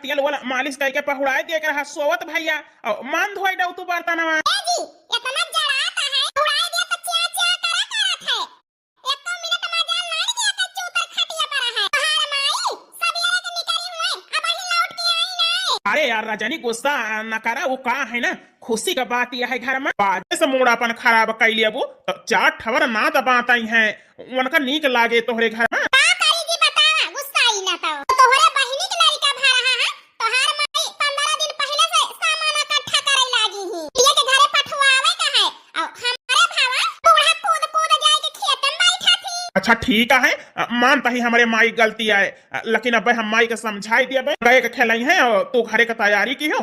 तेल वाला मालिश करके पहुड़ाए दे कर सोवत भैया और मान धोई डाउ तू बर्तनवा। ए जी इतना जड़ाता है उड़ाई दिया तो च्या च्या करा करत है। एक तो मिनट मजाल नहीं दिया तो चूतर खटिया पर है। बाहर माई सब ये के निकली हुए अब ही लौट के आई नहीं। अरे यार रजनी गुस्सा न करा, वो का है ना खुशी का बात यह है घर में बाजे से मूडापन खराब कर लिया वो तो चार ठवर ना दबाता ही है उनका नीक लागे तोहरे घर में। का करी जी बतावा गुस्सा ही ना तो तोहरे बहिनी के लड़का भा रहा है तोहार माई 15 दिन पहले से सामान इकट्ठा करे लागी ही ये के घरे पठवावे का है और हमारे भावा बूढ़ा कूद कूद जाए के खेत में बैठा थी। अच्छा ठीक है, मानता ही हमारे माई गलती है, लेकिन अब हम माई के समझाई दिया गए के खेलाई है और तू घरे का तैयारी की हो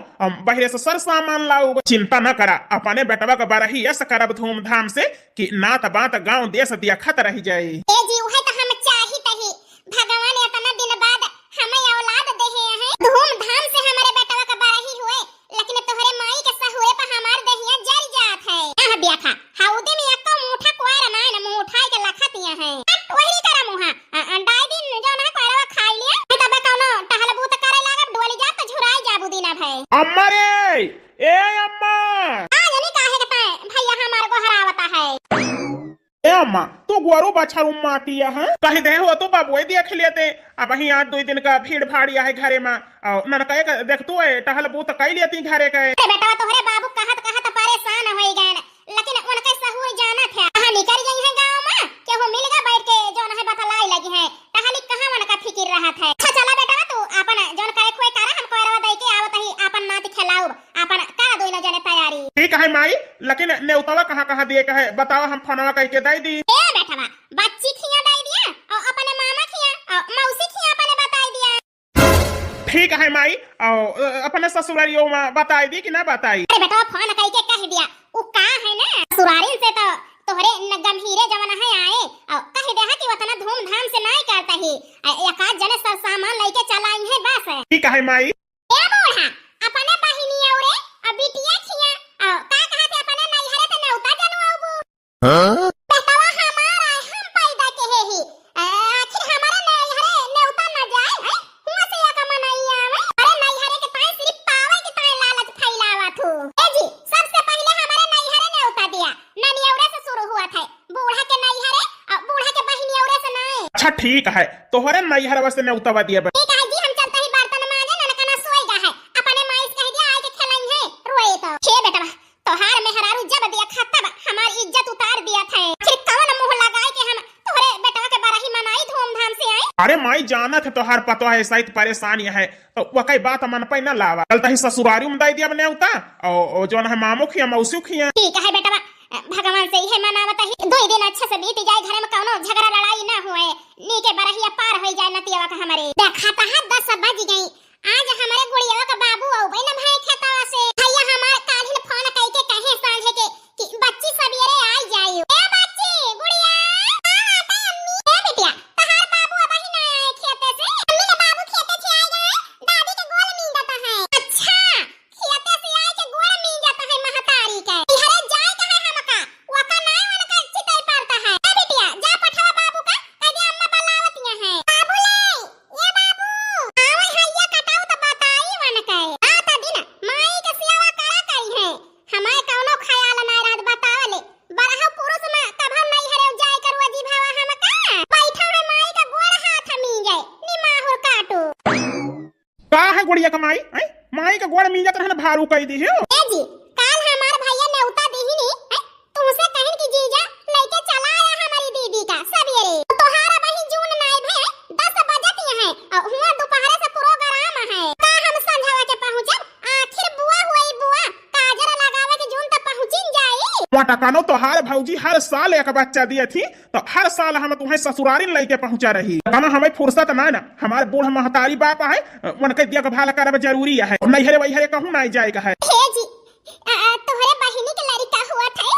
बहरे से सर सामान लाऊ। चिंता न करा, अपने बेटवा का बरही ऐसा करब धूमधाम से कि नात बात गांव देश दिया खत रह जाए। ए जी उहे तो हम चाही तही भगवान इतना दिन बाद हमें औलाद देहे हैं धूमधाम से हमारे बेटवा का बरही हुए लेकिन तोहरे माई के सहुरे पर हमार देहिया जल जात है। हां बिया था हाउदे में एक मुठा कोयर ना न मुंह उठाई के लखतिया है वही करा मुहा अंडाई दिन जो ना कोयरवा खा लिया तब कोनो टहल बूत करे लागब डोली जा तो झुराई जाबू दिना भाई। अम्मा रे ए अम्मा आज नहीं काहे के भैया हमार को हरावता है। ए अम्मा तू गोरू बछरू मातिया है कहीं दे हो तो बाबू देख लेते अब ही आज 2 दिन का भीड़ भाड़िया है घरे में और न कहे देख तू टहल बूत कई लेती घरे के बेटा तोहरे बाबू कहत कहत परेशान होई गए लेकिन उनके सहुए जाना थे कहां निकल गई है गांव में के हो मिल गया बैठ के जोन है बतलाई लगी है टहली कहां उनका फिकिर रहा था। अच्छा चला बेटा तू अपन जोन करे कोई करा हम कोरवा दई के आवत ही अपन नाती खिलाऊ अपन का दोइला जने तैयारी। ठीक है माई, लेकिन नेउतवा कहां दिए का है बताओ हम फोनवा कह के दई दी। ए बेटा बच्ची खिया दई दिया और अपने मामा खिया और मौसी खिया अपने बताई दिया। ठीक है माई और अपने ससुरारियों में बताई दी कि ना बताई। अरे बेटा फोन कह के कह दिया उ का है ना ससुरारिन से तो तोहरे गंभीरे जवन है आए और कह दे कि उतना धूमधाम से नहीं करता ही एक आध जने सब सामान लेके चलाई है बस। ठीक है माई। ए बूढ़ा अपने बहिनी औरे अब बिटिया खिया और का कहते अपने नैहरे ते नेउता जनु आबू। हां बेटावा हमारा हम पैदा के है ही आखिर हमारे नैहरे नेउता न जाए है हुआ से या कमा नहीं आवे अरे नैहरे के ताई सिर्फ पावे के ताई लालच फैलावा थू। ए जी सबसे पहले हमारे नैहरे नेउता दिया ननी औरे से शुरू हुआ था बूढ़ा के नैहरे और बूढ़ा के बहिनी औरे से नहीं। अच्छा ठीक है तोहरे नैहर से नेउतवा दिया ठीक है जी हम चलते ही बर्तन मांजे न कना सोएगा है अपने माई कह दिया आके खिलाई है रोए तो छे बेटा तोहार मेहरारू जब दिया खाता हमारी इज्जत उतार दिया था फिर कौन मुंह लगाए के हम तोहरे बेटा के बरही मनाई धूमधाम से आई। अरे माई जाना थे तोहार पतो है सहित परेशानी है तो वो कई बात मन पे न लावा चलता ही ससुरारी में दई दिया नेउता और जो है मामू खिया मौसी खिया। ठीक है बेटा भगवान से ही मनावता ही 2 दिन अच्छा से बीत जाए घर में कोनो झगड़ा लड़ाई ना हुए नीके बरहिया पार हो जाए नतिया का हमारे देखा है 10 बज गई आज हमारे गुड़िया का बाबू औ भाई ना भाई खेतवा से भैया हमार काल्हिन फोन कई के कहे सांझे के कि बच्ची सवेरे आई जाई ए बच्ची गुड़िया हां आता अम्मी ए बेटिया तहार बाबू अब ही ना आए खेते से अम्मी ने बाबू खेते से आ गए दादी के गोल मीन जाता है। अच्छा खेते से आए के गोल मीन जाता है महतारी के इहरे जाए कहां हमका वका ना उनका चितई पड़ता है। ए बेटिया जा पठावा बाबू का कह दे अम्मा बुलावतिया है बाबू ले ये बाबू आवे हैया कटाऊ तो बताई वन के आता दिन माई के सेवा करा कई है हमारे कौनो ख्याल ना रात बतावले बरहा पुरुष में कब हम नहीं हरे जाए करवा जी भावा हम का बैठा रे माई का गोड़ हाथ मी जाए निमाहुर काटू का है गुड़िया का माई माई का गोड़ मिल जात रहन भारू कई दी हो। ए जी काल हमार भैया नेउता देही नी तुमसे कहन की जीजा लेके चला आया हमारी दीदी का सवेरे तोहारा बही जून नाई भे 10 बजत है और हुआ दोपहर से प्रोग्राम है का हम संझावा के पहुंचब आखिर बुआ हुई बुआ काजर लगावे के जून तक पहुंचिन जाई। टकानो तो हर भौजी हर साल एक बच्चा दिए थी तो हर साल हम तुम्हें ससुरारी लेके पहुंचा रही कहना हमें फुर्सत ना ना हमारे बूढ़ महतारी बाप है उनके देखभाल करब जरूरी है नैहरे वैहरे कहूं ना जाएगा है। हे जी तोहरे बहिनी के लड़का हुआ था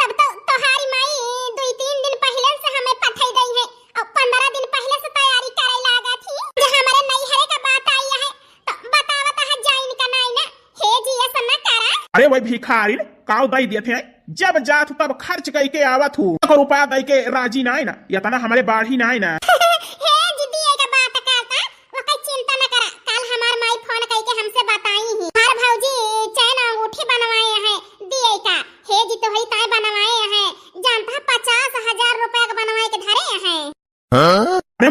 तब तो तोहारी माई 2-3 दिन पहले से हमें पठाई गई है और 15 दिन पहले से तैयारी करे लागा थी जो हमारे नैहरे का बात आई है तो बतावत है जाइन का नहीं ना। हे जी ऐसा ना करा। अरे वही भिखारी काव दई दिए थे जब जात तब खर्च कई के आवत हूँ रुपया दई के राजी ना ना या तना हमारे बाढ़ी ना ना। हे जी दिए का बात करता वो कोई चिंता ना करा कल हमार माई फोन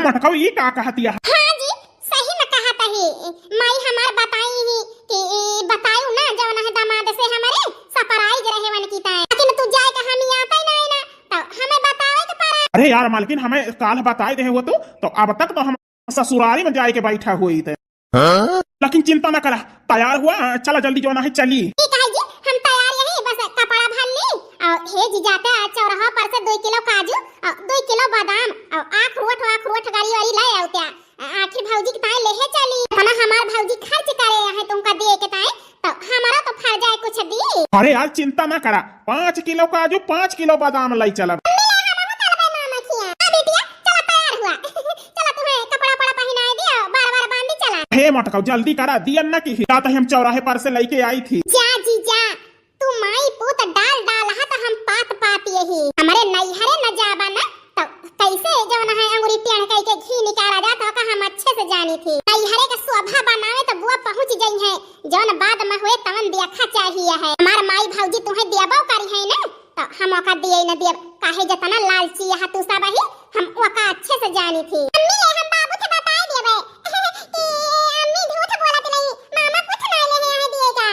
मटकौ ई का कहतिया? हाँ जी सही में कहा तही माई हमार बताई ही कि बतायू ना जवन है दामाद से हमारे सरप्राइज रहे वन की ताए, लेकिन तू जाए का हम आता ही नहीं ना तो हमें बतावे के पड़ा। अरे यार मालकिन हमें काल बताए दे वो तो अब तक तो हम ससुरारी में जाए के बैठा हुई थे। लेकिन चिंता न करा, तैयार हुआ, चला जल्दी जो ना है चली। ठीक है जी हम तैयार यही बस कपड़ा भर ली और हे जी जाते हैं चौराहा पर से 2 किलो काजू और 2 किलो बादाम और आखरोट गाड़ी वाली ले आउत्या आखिर भौजी के ताए लेहे चली तना हमार भौजी खर्च करे है तुमका दे के ताए तो हमारा तो फर जाए कुछ दी। अरे यार चिंता न करा, 5 किलो काजू 5 किलो बादाम लाई चला। हे मटकाऊ जल्दी करा, दिया न की हिला तो हम चौराहे पर से लेके आई थी। जा जी जा तू माई पूत डाल हा तो हम पात यही हमारे नैहरे न जाबा ना तो कैसे जवन है अंगूरी टेढ़ कई के घी निकाला जाता का हम अच्छे से जानी थी। नैहरे का शोभा बनावे तो बुआ पहुंच गई है जवन बाद में हुए तवन देखा चाहिए है। हमार माई भौजी तुम्हें देबो करी है ना तो हम ओका दिए न देब काहे जतना लालची है तू सब ही हम ओका अच्छे से जानी थी। अम्मी हम बाबू के बताए देबे कि अम्मी झूठ बोलत नहीं मामा कुछ ना ले है दिएगा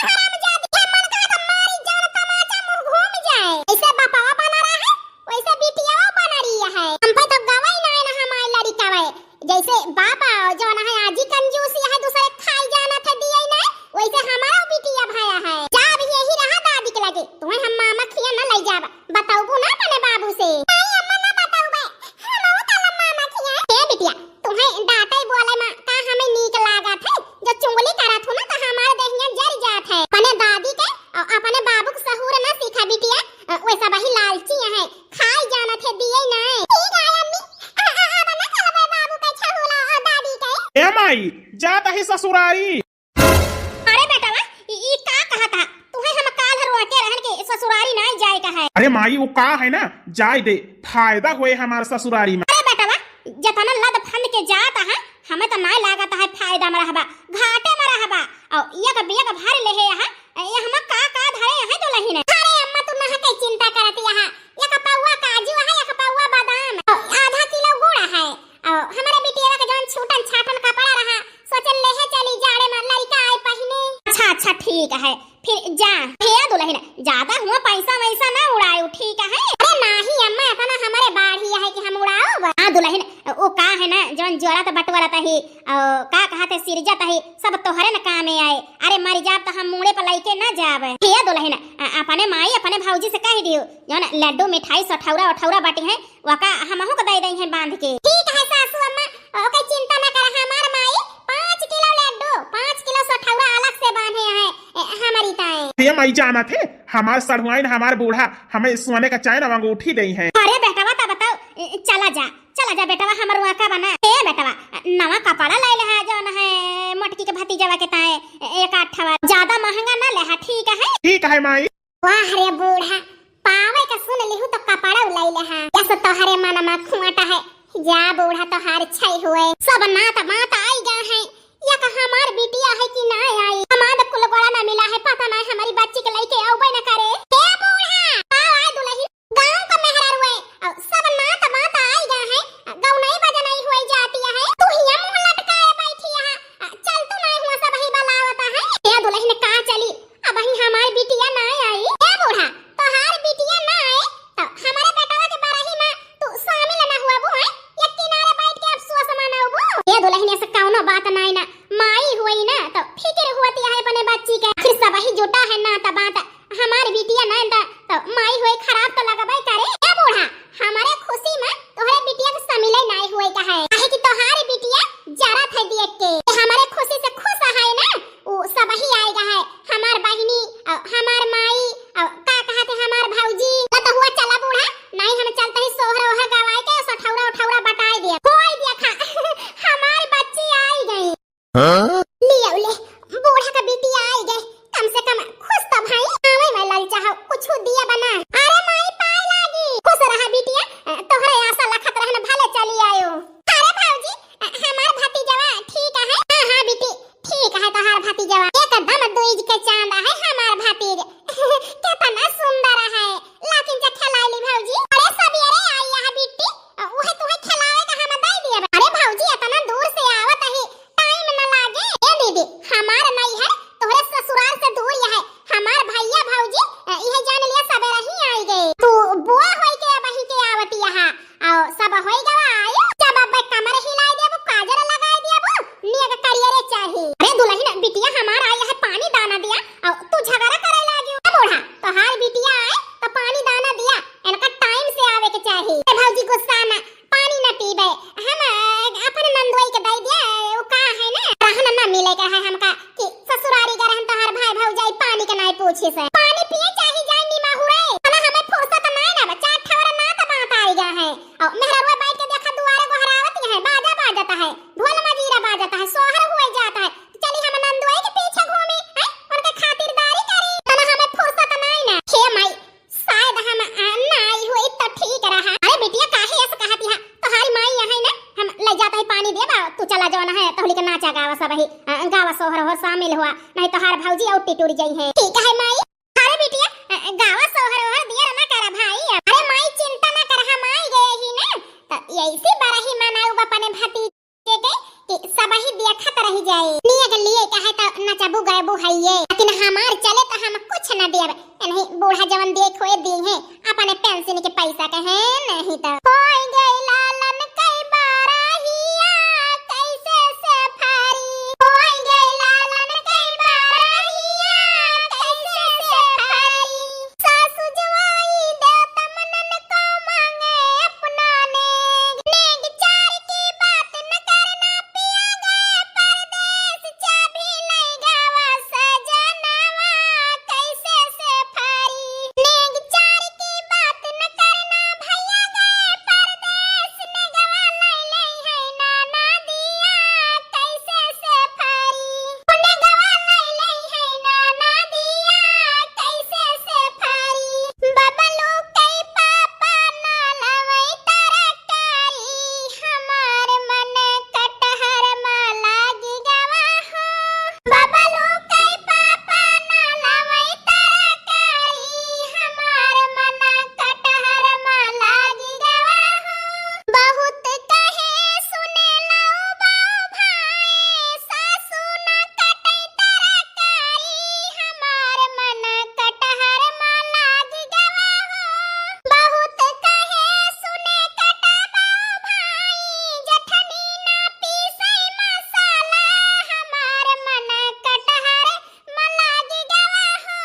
हरामजादी के मन का तो मारी जान तमाचा मुंह घूम जाए। ऐसे बापावा बना रहा है वैसे बिटियावा बना रही है। हम पे तो गवाई ना है हमारी लड़का वे जैसे बापा जो ना है आजी कंजूसी है दूसरे खाई जाना थे दिए ना वैसे हमारा बिटिया भाया है। जा भी यही रहा दादी के लगे तुम्हें हम मामा खिया ना ले जाब बताऊबू ना अपने बाबू से। नहीं अम्मा ना बताऊबे हम वो ताला मामा खिया ए बिटिया तुम्हें डांटे बोले मां का हमें नीक लागत है जो चुंगली करत हो ना तो हमारे देहिया जर जात है। अपने दादी के और अपने बाबू के सहूर ना सीखा बिटिया वैसा वही लालची है खाई जाना थे दिए ना। ठीक है अम्मी अब ना चलबे बाबू के छहुला और दादी के। ए माई जाता है ससुरारी। अरे बेटावा ई का कहता तुम्हें हम काल हरवा के रहन के ससुरारी ना जाए का है। अरे माई वो का है ना जाए दे, फायदा हुए हमारे ससुरारी में। अरे बेटावा जतना लद फंद के जाता है हमें तो ना लागत है फायदा में रहबा घाटे में रहबा और एक बिया भर ले है ये हम का धरे है तो लही ने। अरे अम्मा तू ना के चिंता करत यहां एक पौवा काजू है एक पौवा बादाम आधा किलो गुड़ है और हमारे बिटिया का जौन छूटन छाटन कपड़ा रहा सोचल ले है चली जाड़े में लड़का आए पहने। अच्छा ठीक है फिर जा हे दुल्हन ज्यादा हुआ पैसा वैसा ना उड़ाओ ठीक है। अरे नहीं अम्मा इतना हमारे बाढ़ी है कि हम उड़ाओ। हां दुल्हन वो का है ना जौन जोरत बटवरत है का कहते सिरजत है सब तोहरे न काम में आए। अरे मर जाब तो हम मुंडे पर लेके ना जाब। हे दुल्हन अपने माई अपने भौजी से कह दियो जौन लड्डू मिठाई सठौरा बाटी है वका हमहु को दे दई है बांध के। ठीक है सासू अम्मा ओके चिंता ना कर हमार माई 5 किलो लड्डू 5 किलो सठौरा अलग से बांधे है हमारी ताए। ये माई जाना थे हमारे सड़ुआइन हमारे बूढ़ा हमें सोने का चैन अंगूठी दई है। अरे बेटावा ता बताओ चला जा बेटावा हमर वाका बना ए बेटावा नवा कपड़ा ले ले जो न है मोटकी के भतीजावा के ताए एक आठवा ज्यादा महंगा ना ले ठीक है। ठीक है माई। वाह रे बूढ़ा पावे का सुन लिहु तो कपड़ा ले ले जैसे तोहरे मन में खुआटा है जा बूढ़ा तो हार छई हुए सब नात मात आई गए हैं या का हमार बिटिया है कि ना आई हमार कुल गोड़ा ना मिला है पता ना हमारी बच्ची के लेके आउबे ना करे। हे बूढ़ा आओ आए दुल्हन गांव का मेहरा हुए और सब नात मात आई गए हैं गांव नहीं बजा नहीं हुई जाती है तू ही मुंह लटकाए बैठी है चल तू नहीं हुआ सब ही बलावता है। हे दुल्हन का चली अब ही हमार बिटिया ना आई। हे बूढ़ा तोहार बिटिया ना आए तो हमारे बेटवा के बारही में तू शामिल ना हुआ बू है एक किनारे बैठ के अफसोस मनाओ। हे दुल्हन ऐसा कौनो बात नहीं ना माई हुई ना तो फिक्र होती है अपने बच्ची के फिर सब ही जुटा है ना तो बात हमारी बिटिया ना तो माई हुई खराब तो लगबे करे। ए बूढ़ा हमारे खुशी में तोहरे बिटिया के शामिल नहीं हुई का है काहे कि तोहारी बिटिया जरा थे देख के हमारे खुशी से खुश है ना वो सब ही आएगा है हमार बहिनी हमार माई का कहते हमार भौजी तो हुआ चला बूढ़ा नहीं हम चलते ही सोहरा ओहर गवाए के सठौरा बटाई दिया कोई देखा हमारी बच्ची आई गई। हां ले बूढ़ा का बिटिया आई गई कम से कम खुश तो भाई आवे मैं लल चाहो कुछ दिया बना। अरे माई पाए लागी खुश रहा बिटिया तोहरे आशा लखत रहन भले चली आयो। अरे भौजी हमार भतीजवा ठीक है। हां बेटी ठीक है तोहार भतीजवा एकदम दुइज के चांद है हमार भतीज कितना सुंदर है लेकिन जे खिलाईली भौजी अरे सबेरे आई है बेटी ओहे तुम्हें खिलावे का तो हार बिटिया आए तो पानी दाना दिया, इनका टाइम से आवे के चाहिए। भौजी गुस्सा ना, पानी ना पीबे, हम अपन नंदोई के दई दिया, वो का है ना रहन ना मिले का है हमका कि ससुरारी का रहन तो हर भाई भौजाई पानी के नहीं पूछे से पानी पिए चाहे जाए नीमा हुए ना, हमें फुर्सत नहीं ना बच्चा ठवरा ना तो बात आई जा है। और मेहरवा बैठ के देखा दुआरे को हरावती है, बाजा बाजता है, ढोल मजीरा बाजता है, सोहर हुए जाता है, चली हम नंदोई के पीछे घूमी है, उनके खातिरदारी करी ना, हमें फुर्सत नहीं ना। हे माई शायद हम ना आई हुई तो ठीक रहा। अरे बेटिया काहे ऐसे कहती है, तुम्हारी माई यहाँ ना हम ले जाता है पानी देबा, तू चला जाना है तो के नाचा गावा सब ही गावा सोहर हो शामिल हुआ, नहीं तो हार भौजी औटी टूट जाई है। ठीक है माई, अरे बेटिया गावा सोहर हो दिया ना कर भाई। अरे माई चिंता ना कर, हम आई गए ही ना, तो ऐसी बरही मनाऊ अपने भतीजे के कि सब ही देखत रह जाए। नियग लिए कहे तो नचबू गए बुहाइए, लेकिन हमार चले तो हम कुछ न देब, नहीं बूढ़ा जवन देख होए दी है अपने पेंशन के पैसा के है, नहीं तो होई गई लालन कई बारहिया कैसे से फारी, होई गई लालन कई बारहिया कैसे से फारी, सासु जवाई दे तमनन को मांगे अपना नेग चार की बात न करना, पिया गए परदेस चाबी नहीं गावा सजनवा कैसे से फारी, नेग चार की बात न करना, भैया गए परदेस ने गवा नहीं लई है नाना दिया कैसे से फारी, ने गवा नहीं लई है नाना दिया कैसे से फारी, बबलू कई पापा ना लवई तरकारी, हमार मन कटहर में लागी गवा हो, बबलू कई पापा ना लवई तरकारी, हमार मन कटहर में लागी गवा हो, बहुत कहे सुने लाओ बाऊ भाई, सासू न कटई तरकारी, हमार मन कटहर में लागी गवा हो, बहुत कहे सुने कटा बाऊ भाई, जठनी ना पीसई मसाला, हमार मन कटहर में लागी गवा हो,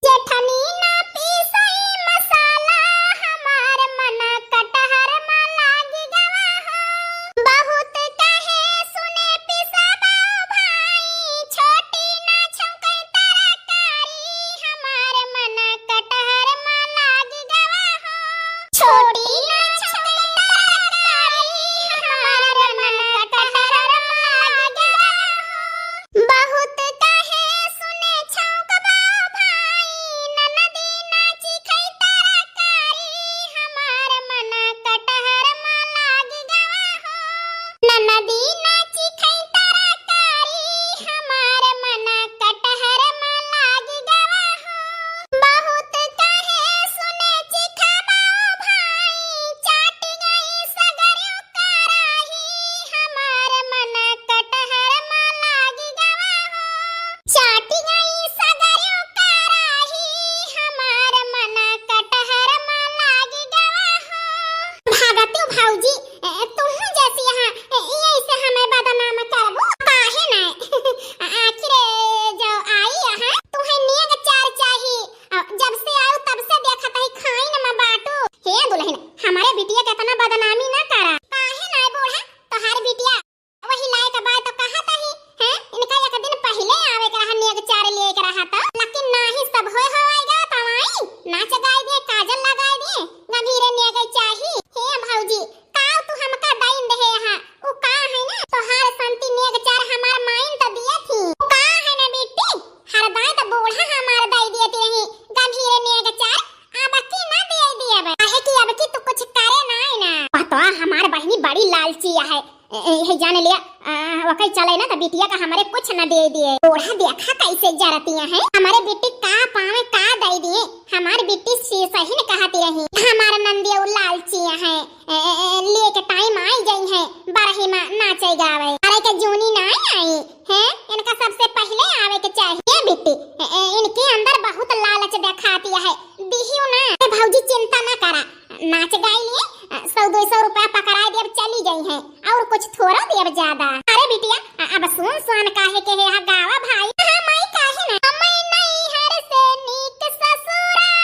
जेठनी ना पीसई मसाला, हमार मन कटहर में लागी गवा हो, बहुत कहे सुने पिसा बाऊ भाई, छोटी ना छौंकई तरकारी, हमार मन कटहर में लागी गवा हो, छोटी ना छौंकई तरकारी, हमार मन कटहर में लागी गवा हो, बहुत कहे सुने छौंक बाऊ भाई, ननदी नाची खई तरकारी, हमार मन कटहर में लागी गवा हो, ननदी नाची खई तरकारी, हमार मन कटहर में लागी गवा हो, बहुत कहे सुने चिखा बाऊ भाई, चाटी गई सगरियो कराही, हमार मन कटहर में लागी गवा हो, चाटी गई सगरियो कराही, हमार मन कटहर में लागी गवा हो, भागतु भौजी तुम जैसी यहाँ ऐसे हमें बदनाम करबो काहे ना, आखिर जो आई यहाँ तुम्हें नेग चार चाहिए, जब से आओ तब से देखत है खाई न मैं बाटू। हे दुल्हन हमारे बिटिया के इतना बदनामी ना करा, काहे ना बूढ़ा तोहार बिटिया वही लाए के बाद तो कहत ही हैं, इनका एक दिन पहले आवे के रहा नेग चार लिए के रहा था, लेकिन ना ही सब होए होएगा तवाई नाच गाई दे काजल लगाई दे गंभीरे नेग चाहिए। हे भौजी काव तू हमका दाइन दे यहाँ, उ का है ना तोहार संती नेग चार हमार माइन तो दिया थी, उ का है ना बेटी हर दाई तो बूढ़ा हमार दाई दिए रही गंभीरे नेग चार, अब की ना दिए दिए काहे कि अब की तू कुछ करे ना है ना, पता हमार बहनी बड़ी लालची है, ये जान लिया वकई चले ना तो बिटिया का हमारे कुछ न दे दिए, बूढ़ा देखा कैसे जरतियां हैं, हमारे बेटी का पावे का दे दिए, हमारी बेटी सही न कहती रही, हमारा नंदिया लालचियां हैं, लिए के टाइम आई गई है बरही में नाचे गावे, अरे के जूनी ना आई है, इनका सबसे पहले आवे के चाहिए बेटी, इनके अंदर बहुत लालच दिखाती है, दिहियो ना भौजी चिंता ना करा, नाच गाई लिए 100-200 रुपया पकड़ा दिए चली गई है, और कुछ थोड़ा दिए ज्यादा। अरे बिटिया अब सुन सुन काहे के है गावा भाई, हां माई काहे ना मैं नहीं हर से नीक ससुरा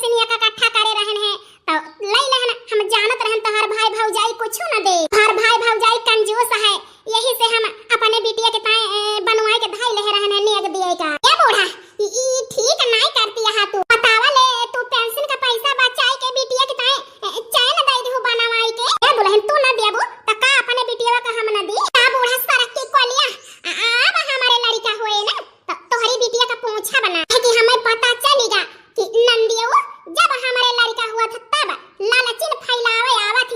से निया काका